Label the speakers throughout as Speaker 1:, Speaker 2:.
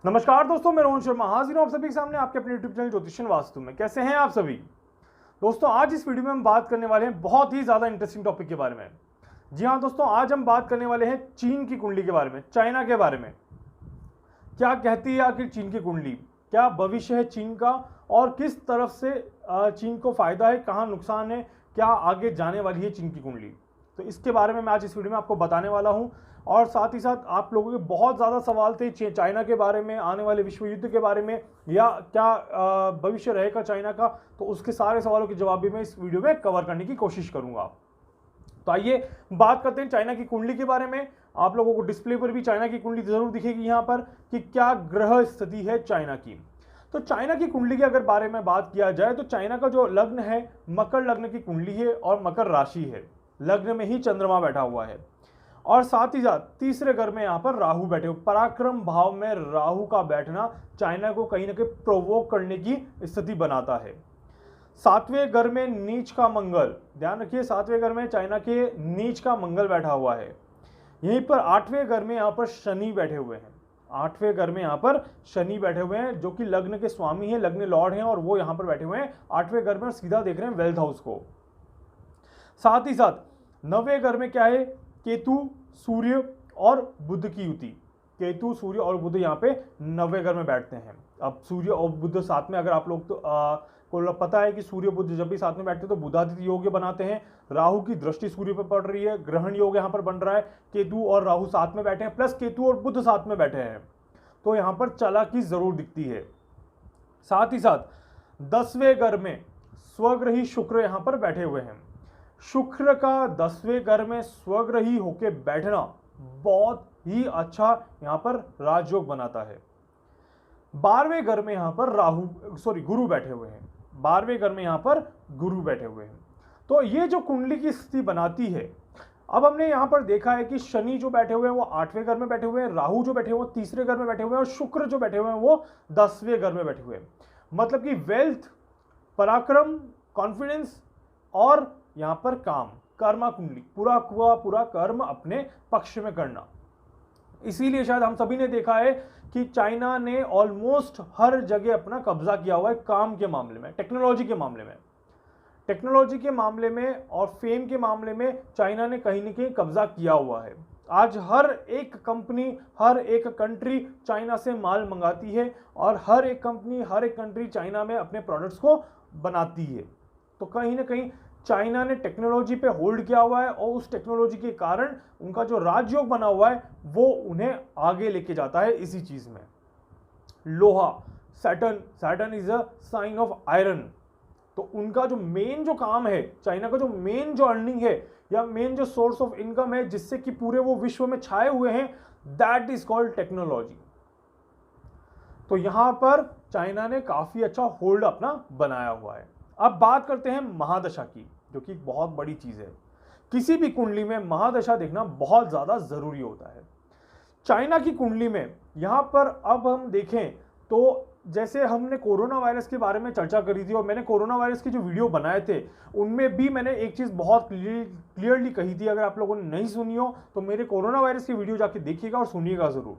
Speaker 1: नमस्कार दोस्तों, मैं रोहन शर्मा हाजिर हूं आप सभी के सामने आपके अपने यूट्यूब चैनल ज्योतिषन वास्तु में। कैसे हैं आप सभी दोस्तों? आज इस वीडियो में हम बात करने वाले हैं बहुत ही ज्यादा इंटरेस्टिंग टॉपिक के बारे में। जी हाँ दोस्तों, आज हम बात करने वाले हैं चीन की कुंडली के बारे में, चाइना के बारे में। क्या कहती है आखिर चीन की कुंडली, क्या भविष्य है चीन का और किस तरफ से चीन को फायदा है, कहाँ नुकसान है, क्या आगे जाने वाली है चीन की कुंडली। तो इसके बारे में मैं आज इस वीडियो में आपको बताने वाला हूं। और साथ ही साथ आप लोगों के बहुत ज़्यादा सवाल थे चाइना के बारे में, आने वाले विश्व युद्ध के बारे में, या क्या भविष्य रहेगा चाइना का, तो उसके सारे सवालों के जवाब भी मैं इस वीडियो में कवर करने की कोशिश करूंगा। तो आइए बात करते हैं चाइना की कुंडली के बारे में। आप लोगों को डिस्प्ले पर भी चाइना की कुंडली जरूर दिखेगी यहाँ पर कि क्या ग्रह स्थिति है चाइना की। तो चाइना की कुंडली के अगर बारे में बात किया जाए तो चाइना का जो लग्न है मकर लग्न की कुंडली है और मकर राशि है। लग्न में ही चंद्रमा बैठा हुआ है और साथ ही साथ तीसरे घर में यहाँ पर राहु बैठे हुए। पराक्रम भाव में राहु का बैठना चाइना को कहीं ना कहीं प्रोवोक करने की स्थिति बनाता है। सातवें घर में नीच का मंगल, ध्यान रखिए, सातवें घर में चाइना के नीच का मंगल बैठा हुआ है। यहीं पर आठवें घर में यहाँ पर शनि बैठे हुए हैं। आठवें घर में यहाँ पर शनि बैठे हुए हैं जो कि लग्न के स्वामी हैं, लग्न लॉर्ड हैं, और वो यहाँ पर बैठे हुए हैं आठवें घर में और सीधा देख रहे हैं वेल्थ हाउस को। साथ ही साथ नवे घर में क्या है, केतु, सूर्य और बुध की युति। केतु, सूर्य और बुध यहाँ पे नवे घर में बैठते हैं। अब सूर्य और बुध साथ में, अगर आप लोग को पता है कि सूर्य बुध जब भी साथ में बैठते हैं तो बुधादित्य योग बनाते हैं। राहु की दृष्टि सूर्य पर पड़ रही है, ग्रहण योग यहाँ पर बन रहा है। केतु और राहु साथ में बैठे हैं, प्लस केतु और बुध साथ में बैठे हैं, तो यहाँ पर चालाकी जरूर दिखती है। साथ ही साथ 10वें घर में स्वग्रही शुक्र यहाँ पर बैठे हुए हैं। शुक्र का 10वें घर में स्वग्रही होके बैठना बहुत ही अच्छा यहाँ पर राजयोग बनाता है। 12वें घर में यहाँ पर गुरु बैठे हुए हैं। 12वें घर में यहाँ पर गुरु बैठे हुए हैं। तो ये जो कुंडली की स्थिति बनाती है, अब हमने यहाँ पर देखा है कि शनि जो बैठे हुए हैं वो 8वें घर में बैठे हुए हैं, राहु जो बैठे हुए हैं वो तीसरे घर में बैठे हुए हैं, और शुक्र जो बैठे हुए हैं वो 10वें घर में बैठे हुए हैं। मतलब कि वेल्थ, पराक्रम, कॉन्फिडेंस और यहाँ पर काम, कर्मा कुंडली, पूरा कर्म अपने पक्ष में करना। इसीलिए शायद हम सभी ने देखा है कि चाइना ने ऑलमोस्ट हर जगह अपना कब्जा किया हुआ है काम के मामले में, टेक्नोलॉजी के मामले में और फेम के मामले में चाइना ने कहीं न कहीं कब्जा किया हुआ है। आज हर एक कंपनी, हर एक कंट्री चाइना से माल मंगाती है और हर एक कंपनी, हर एक कंट्री चाइना में अपने प्रोडक्ट्स को बनाती है। तो कहीं ना कहीं चाइना ने टेक्नोलॉजी पे होल्ड किया हुआ है और उस टेक्नोलॉजी के कारण उनका जो राजयोग बना हुआ है वो उन्हें आगे लेके जाता है। इसी चीज में लोहा, Saturn is a sign of iron. तो उनका जो मेन जो काम है, चाइना का जो मेन जो अर्निंग है या मेन जो सोर्स ऑफ इनकम है जिससे कि पूरे वो विश्व में छाए हुए हैं, दैट इज कॉल्ड टेक्नोलॉजी। तो यहां पर चाइना ने काफी अच्छा होल्ड अपना बनाया हुआ है। अब बात करते हैं महादशा की, जो कि बहुत बड़ी चीज है। किसी भी कुंडली में महादशा देखना बहुत ज्यादा जरूरी होता है। चाइना की कुंडली में यहां पर अब हम देखें तो जैसे हमने कोरोना वायरस के बारे में चर्चा करी थी और मैंने कोरोना वायरस के जो वीडियो बनाए थे उनमें भी मैंने एक चीज बहुत क्लियरली कही थी। अगर आप लोगों ने नहीं सुनी हो तो मेरे कोरोना वायरस की वीडियो जाके देखिएगा और सुनिएगा जरूर।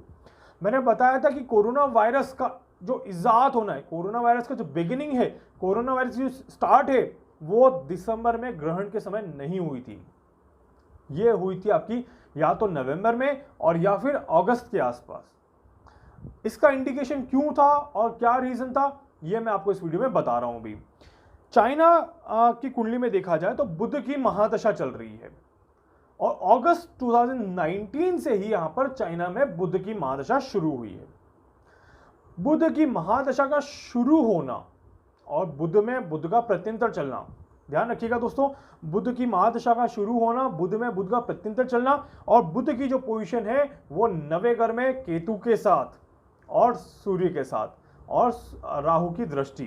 Speaker 1: मैंने बताया था कि कोरोना वायरस का जो इजाद होना है, कोरोना वायरस का जो बिगिनिंग है, कोरोना वायरस जो स्टार्ट है, वो दिसंबर में ग्रहण के समय नहीं हुई थी। ये हुई थी आपकी या तो नवंबर में और या फिर अगस्त के आसपास। इसका इंडिकेशन क्यों था और क्या रीजन था, ये मैं आपको इस वीडियो में बता रहा हूं। अभी चाइना की कुंडली में देखा जाए तो बुध की महादशा चल रही है और अगस्त 2019 से ही यहां पर चाइना में बुध की महादशा शुरू हुई है। बुध की महादशा का शुरू होना और बुध का प्रत्यंतर चलना, ध्यान रखिएगा दोस्तों, बुध की महादशा का शुरू होना, बुध का प्रत्यंतर चलना, और बुध की जो पोजीशन है वो नवे घर में केतु के साथ और सूर्य के साथ और राहु की दृष्टि,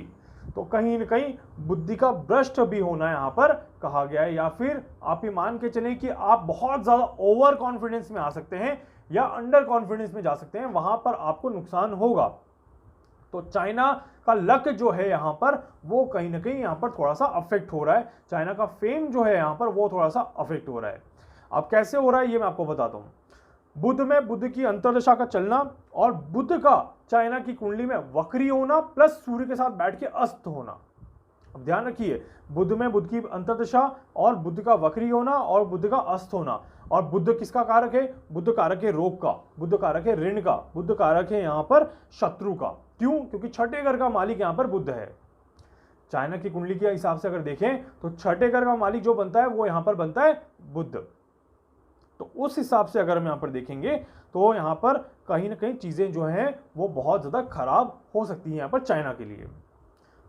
Speaker 1: तो कहीं न कहीं बुद्धि का भ्रष्ट भी होना यहां पर कहा गया है। या फिर आप ये मान के चलें कि आप बहुत ज्यादा ओवर कॉन्फिडेंस में आ सकते हैं या अंडर कॉन्फिडेंस में जा सकते हैं, वहां पर आपको नुकसान होगा। तो चाइना का लक जो है यहां पर वो कहीं ना कहीं यहां पर थोड़ा सा अफेक्ट हो रहा है। चाइना का फेम जो है यहां पर वो थोड़ा सा अफेक्ट हो रहा है। अब कैसे हो रहा है ये मैं आपको बताता हूं। बुध में बुध की अंतर्दशा का चलना और बुध का चाइना की कुंडली में वक्री होना प्लस सूर्य के साथ बैठ के अस्त होना। अब ध्यान रखिए, बुध में बुध की अंतर्दशा और बुध का वक्री होना और बुध का अस्त होना। और बुध किसका कारक है? बुध कारक है रोग का, बुध कारक है ऋण का, बुध कारक है यहां पर शत्रु का। क्यों? क्योंकि छठे घर का मालिक यहां पर बुध है। चाइना की कुंडली के हिसाब से अगर देखें तो छठे घर का मालिक जो बनता है वो यहां पर बनता है बुध। तो उस हिसाब से अगर हम यहां पर देखेंगे तो यहां पर कहीं ना कहीं चीजें जो हैं वो बहुत ज्यादा खराब हो सकती हैं यहां पर चाइना के लिए।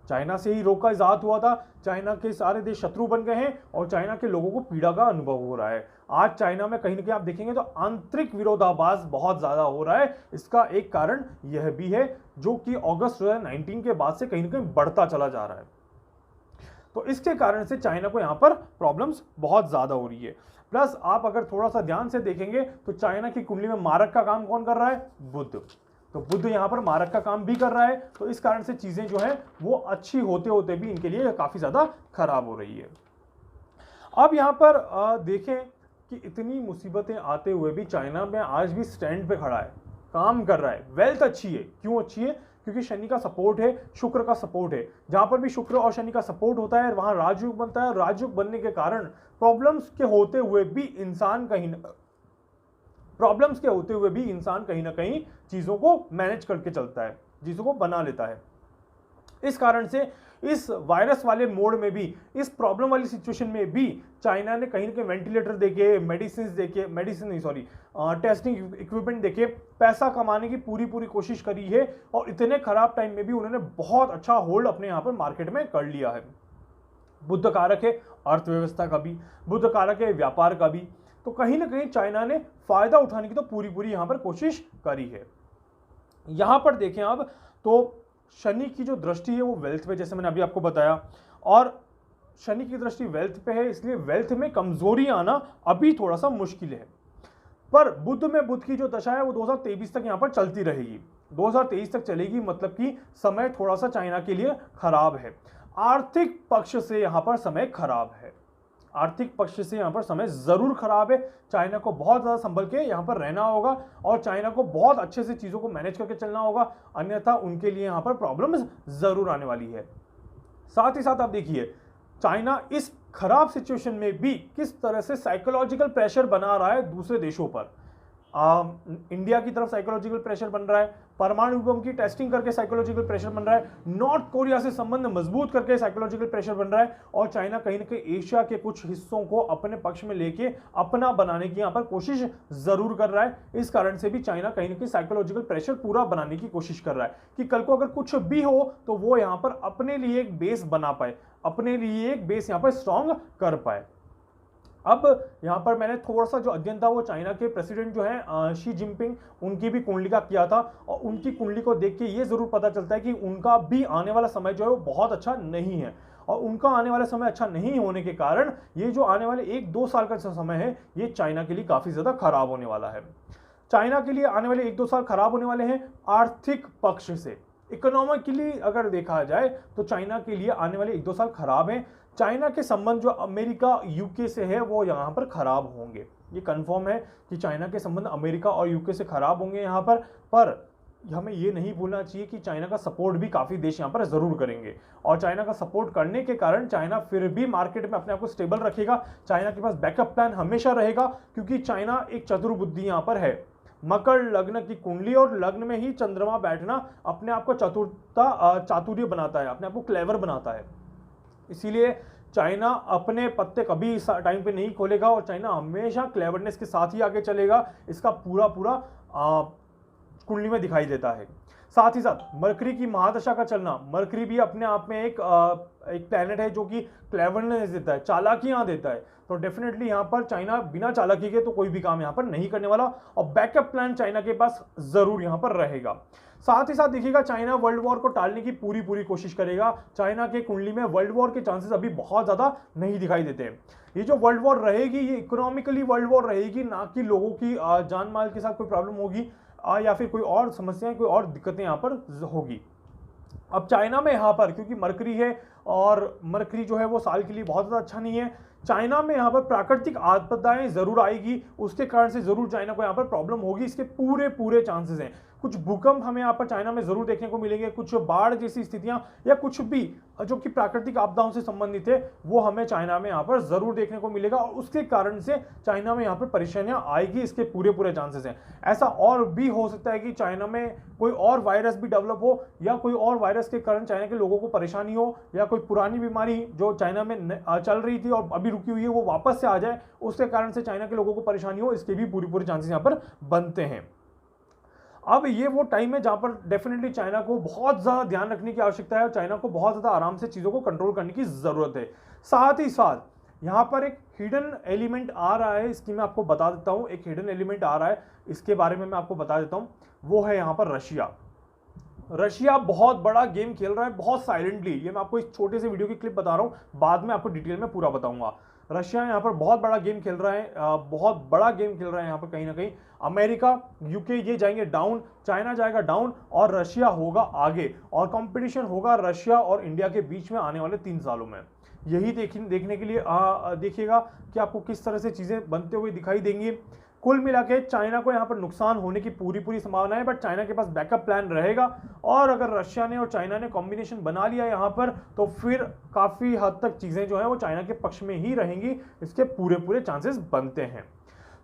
Speaker 1: चाइना से ही रोग का इजाद हुआ था, चाइना के सारे देश शत्रु बन गए हैं और चाइना के लोगों को पीड़ा का अनुभव हो रहा है। आज चाइना में कहीं ना कहीं आप देखेंगे तो आंतरिक विरोधाभास बहुत ज्यादा हो रहा है। इसका एक कारण यह भी है जो कि अगस्त 2019 के बाद से कहीं ना कहीं बढ़ता चला जा रहा है। तो इसके कारण से चाइना को यहां पर प्रॉब्लम्स बहुत ज्यादा हो रही है। प्लस आप अगर थोड़ा सा ध्यान से देखेंगे तो चाइना की कुंडली में मारक का काम कौन कर रहा है? बुध। तो बुध यहां पर मारक का काम भी कर रहा है, तो इस कारण से चीजें जो है वो अच्छी होते होते भी इनके लिए काफी ज्यादा खराब हो रही है। अब यहां पर देखें कि इतनी मुसीबतें आते हुए भी चाइना में आज भी स्टैंड पे खड़ा है, काम कर रहा है, वेल्थ अच्छी है। क्यों अच्छी है? क्योंकि शनि का सपोर्ट है, शुक्र का सपोर्ट है। जहां पर भी शुक्र और शनि का सपोर्ट होता है वहां राजयोग बनता है। राजयोग बनने के कारण प्रॉब्लम्स के होते हुए भी इंसान कहीं ना कहीं चीजों को मैनेज करके चलता है, चीजों को बना लेता है। इस कारण से इस वायरस वाले मोड में भी, इस प्रॉब्लम वाली सिचुएशन में भी चाइना ने कहीं ना कहीं वेंटिलेटर देके, टेस्टिंग इक्विपमेंट देके पैसा कमाने की पूरी कोशिश करी है और इतने खराब टाइम में भी उन्होंने बहुत अच्छा होल्ड अपने यहां पर मार्केट में कर लिया है। बुध कारक है अर्थव्यवस्था का भी, बुध कारक है व्यापार का भी। तो कहीं ना कहीं चाइना ने फायदा उठाने की तो पूरी यहां पर कोशिश करी है। यहां पर देखें अब तो शनि की जो दृष्टि है वो वेल्थ पे, जैसे मैंने अभी आपको बताया, और शनि की दृष्टि वेल्थ पे है, इसलिए वेल्थ में कमजोरी आना अभी थोड़ा सा मुश्किल है। पर बुध में बुध की जो दशा है वो 2023 तक यहां पर चलती रहेगी, 2023 तक चलेगी, मतलब कि समय थोड़ा सा चाइना के लिए खराब है। आर्थिक पक्ष से यहां पर समय खराब है, आर्थिक पक्ष से यहां पर समय जरूर खराब है। चाइना को बहुत ज्यादा संभल के यहां पर रहना होगा और चाइना को बहुत अच्छे से चीजों को मैनेज करके चलना होगा, अन्यथा उनके लिए यहां पर प्रॉब्लम्स जरूर आने वाली है। साथ ही साथ आप देखिए चाइना इस खराब सिचुएशन में भी किस तरह से साइकोलॉजिकल प्रेशर बना रहा है दूसरे देशों पर। इंडिया की तरफ साइकोलॉजिकल प्रेशर बन रहा है, परमाणु बम की टेस्टिंग करके साइकोलॉजिकल प्रेशर बन रहा है, नॉर्थ कोरिया से संबंध मजबूत करके साइकोलॉजिकल प्रेशर बन रहा है, और चाइना कहीं ना कहीं एशिया के कुछ हिस्सों को अपने पक्ष में लेके अपना बनाने की यहां पर कोशिश जरूर कर रहा है। इस कारण से भी चाइना कहीं ना कहीं साइकोलॉजिकल प्रेशर पूरा बनाने की कोशिश कर रहा है कि कल को अगर कुछ भी हो तो वो यहां पर अपने लिए एक बेस बना पाए, अपने लिए एक बेस यहां पर स्ट्रॉन्ग कर पाए। अब यहां पर मैंने थोड़ा सा जो अध्ययन था वो चाइना के प्रेसिडेंट जो है शी जिनपिंग, उनकी भी कुंडली का किया था, और उनकी कुंडली को देख के ये जरूर पता चलता है कि उनका भी आने वाला समय जो है वो बहुत अच्छा नहीं है। और उनका आने वाला समय अच्छा नहीं होने के कारण ये जो आने वाले 1-2 साल का समय है ये चाइना के लिए काफी ज्यादा खराब होने वाला है। चाइना के लिए आने वाले 1-2 साल खराब होने वाले हैं आर्थिक पक्ष से। इकोनॉमिकली अगर देखा जाए तो चाइना के लिए आने वाले 1-2 साल खराब हैं। चाइना के संबंध जो अमेरिका यूके से है वो यहाँ पर खराब होंगे, ये कंफर्म है कि चाइना के संबंध अमेरिका और यूके से खराब होंगे यहाँ पर हमें ये नहीं भूलना चाहिए कि चाइना का सपोर्ट भी काफी देश यहाँ पर जरूर करेंगे, और चाइना का सपोर्ट करने के कारण चाइना फिर भी मार्केट में अपने आप को स्टेबल रखेगा। चाइना के पास बैकअप प्लान हमेशा रहेगा, क्योंकि चाइना एक चतुर बुद्धि यहाँ पर है। मकर लग्न की कुंडली और लग्न में ही चंद्रमा बैठना अपने आप को चातुर्य बनाता है, अपने आप को क्लेवर बनाता है। इसीलिए चाइना अपने पत्ते कभी इस टाइम पे नहीं खोलेगा और चाइना हमेशा क्लेवरनेस के साथ ही आगे चलेगा, इसका पूरा कुंडली में दिखाई देता है। साथ ही साथ मरकरी की महादशा का चलना, मरकरी भी अपने आप में एक प्लैनेट है जो कि क्लेवरनेस देता है, चालाकियां देता है। तो डेफिनेटली यहाँ पर चाइना बिना चालाकी के तो कोई भी काम यहाँ पर नहीं करने वाला, और बैकअप प्लान चाइना के पास जरूर यहाँ पर रहेगा। साथ ही साथ देखिएगा चाइना वर्ल्ड वॉर को टालने की पूरी कोशिश करेगा। चाइना के कुंडली में वर्ल्ड वॉर के चांसेस अभी बहुत ज्यादा नहीं दिखाई देते हैं। ये जो वर्ल्ड वॉर रहेगी ये इकोनॉमिकली वर्ल्ड वॉर रहेगी, ना कि लोगों की जान माल के साथ कोई प्रॉब्लम होगी या फिर कोई और समस्याएं, कोई और दिक्कतें यहाँ पर होगी। अब चाइना में यहाँ पर क्योंकि मरकरी है और मरकरी जो है वो साल के लिए बहुत ज़्यादा अच्छा नहीं है, चाइना में यहाँ पर प्राकृतिक आपदाएं जरूर आएगी, उसके कारण से जरूर चाइना को यहाँ पर प्रॉब्लम होगी, इसके पूरे पूरे चांसेस हैं। कुछ भूकंप हमें यहाँ पर चाइना में जरूर देखने को मिलेंगे, कुछ बाढ़ जैसी स्थितियां या कुछ भी जो कि प्राकृतिक आपदाओं से संबंधित है वो हमें चाइना में यहाँ पर जरूर देखने को मिलेगा, और उसके कारण से चाइना में यहाँ पर परेशानियां आएगी, इसके पूरे पूरे चांसेस हैं। ऐसा और भी हो सकता है कि चाइना में कोई और वायरस भी डेवलप हो, या कोई और वायरस के कारण चाइना के लोगों को परेशानी हो, या कोई पुरानी बीमारी जो चाइना में चल रही थी और अभी रुकी हुई है वो वापस से आ जाए, उसके कारण से चाइना के लोगों को परेशानी हो, इसके भी पूरी पूरे चांसेस यहाँ पर बनते हैं। अब ये वो टाइम है जहां पर डेफिनेटली चाइना को बहुत ज्यादा ध्यान रखने की आवश्यकता है, और चाइना को बहुत ज्यादा आराम से चीजों को कंट्रोल करने की जरूरत है। साथ ही साथ यहां पर एक हिडन एलिमेंट आ रहा है, इसकी मैं आपको बता देता हूं। एक हिडन एलिमेंट आ रहा है, इसके बारे में मैं आपको बता देता हूं। वो है यहां पर रशिया। रशिया बहुत बड़ा गेम खेल रहा है, बहुत साइलेंटली। ये मैं आपको इस छोटे से वीडियो की क्लिप बता रहा हूं, बाद में आपको डिटेल में पूरा बताऊंगा। रशिया यहाँ पर बहुत बड़ा गेम खेल रहा है, बहुत बड़ा गेम खेल रहा है यहाँ पर। कहीं ना कहीं अमेरिका, यूके ये जाएंगे डाउन, चाइना जाएगा डाउन, और रशिया होगा आगे, और कंपटीशन होगा रशिया और इंडिया के बीच में आने वाले 3 सालों में। यही देखने के लिए देखिएगा कि आपको किस तरह से चीजें बनते हुए दिखाई देंगी। कुल मिला के चाइना को यहाँ पर नुकसान होने की पूरी पूरी संभावना है, बट चाइना के पास बैकअप प्लान रहेगा, और अगर रशिया ने और चाइना ने कॉम्बिनेशन बना लिया यहाँ पर, तो फिर काफी हद तक चीजें जो है वो चाइना के पक्ष में ही रहेंगी, इसके पूरे पूरे चांसेस बनते हैं।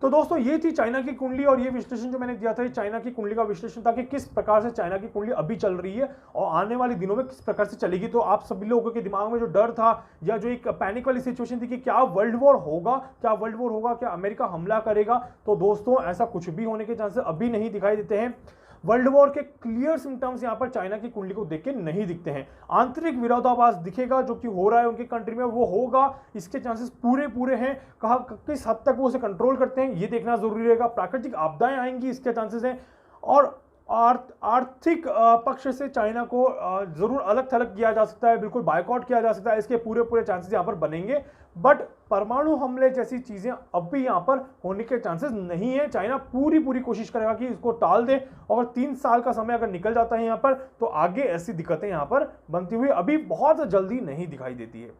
Speaker 1: तो दोस्तों ये थी चाइना की कुंडली, और ये विश्लेषण जो मैंने दिया था, ये चाइना की कुंडली का विश्लेषण था कि किस प्रकार से चाइना की कुंडली अभी चल रही है और आने वाले दिनों में किस प्रकार से चलेगी। तो आप सभी लोगों के दिमाग में जो डर था, या जो एक पैनिक वाली सिचुएशन थी कि क्या वर्ल्ड वॉर होगा, क्या अमेरिका हमला करेगा, तो दोस्तों ऐसा कुछ भी होने के चांसेस अभी नहीं दिखाई देते हैं। वर्ल्ड वॉर के क्लियर सिम्टम्स यहां पर चाइना की कुंडली को देख के नहीं दिखते हैं। आंतरिक विरोधाभास दिखेगा जो कि हो रहा है उनकी कंट्री में, वो होगा, इसके चांसेस पूरे पूरे हैं। कहा किस हद तक वो उसे कंट्रोल करते हैं ये देखना जरूरी रहेगा। प्राकृतिक आपदाएं आएंगी, इसके चांसेस हैं, और आर्थिक पक्ष से चाइना को जरूर अलग थलग किया जा सकता है, बिल्कुल बायकॉट किया जा सकता है, इसके पूरे पूरे चांसेस यहां पर बनेंगे। बट परमाणु हमले जैसी चीजें अब भी यहां पर होने के चांसेस नहीं है। चाइना पूरी पूरी कोशिश करेगा कि इसको टाल दे, और 3 साल का समय अगर निकल जाता है यहां पर, तो आगे ऐसी दिक्कतें यहां पर बनती हुई अभी बहुत जल्दी नहीं दिखाई देती है।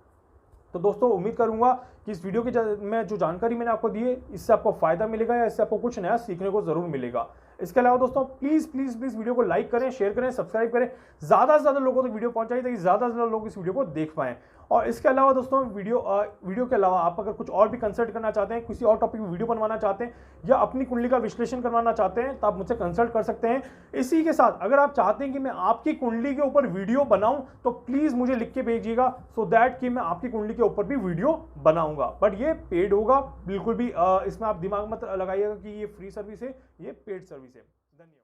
Speaker 1: तो दोस्तों उम्मीद करूंगा कि इस वीडियो की में जो जानकारी मैंने आपको दी है, इससे आपको फायदा मिलेगा, या इससे आपको कुछ नया सीखने को जरूर मिलेगा। इसके अलावा दोस्तों प्लीज प्लीज प्लीज वीडियो को लाइक करें, शेयर करें, सब्सक्राइब करें, ज्यादा से ज्यादा लोगों तक वीडियो पहुंचाइए ताकि ज्यादा से ज्यादा लोग इस वीडियो को देख पाएं। और इसके अलावा दोस्तों वीडियो के अलावा आप अगर कुछ और भी कंसल्ट करना चाहते हैं, किसी और टॉपिक में वीडियो बनवाना चाहते हैं, या अपनी कुंडली का विश्लेषण करवाना चाहते हैं, तो आप मुझसे कंसल्ट कर सकते हैं। इसी के साथ अगर आप चाहते हैं कि मैं आपकी कुंडली के ऊपर वीडियो बनाऊं, तो प्लीज मुझे लिख के भेजिएगा, सो दैट कि मैं आपकी कुंडली के ऊपर भी वीडियो बनाऊंगा। बट ये पेड होगा, बिल्कुल भी इसमें आप दिमाग मत लगाइएगा कि ये फ्री सर्विस है, ये पेड सर्विस है। धन्यवाद।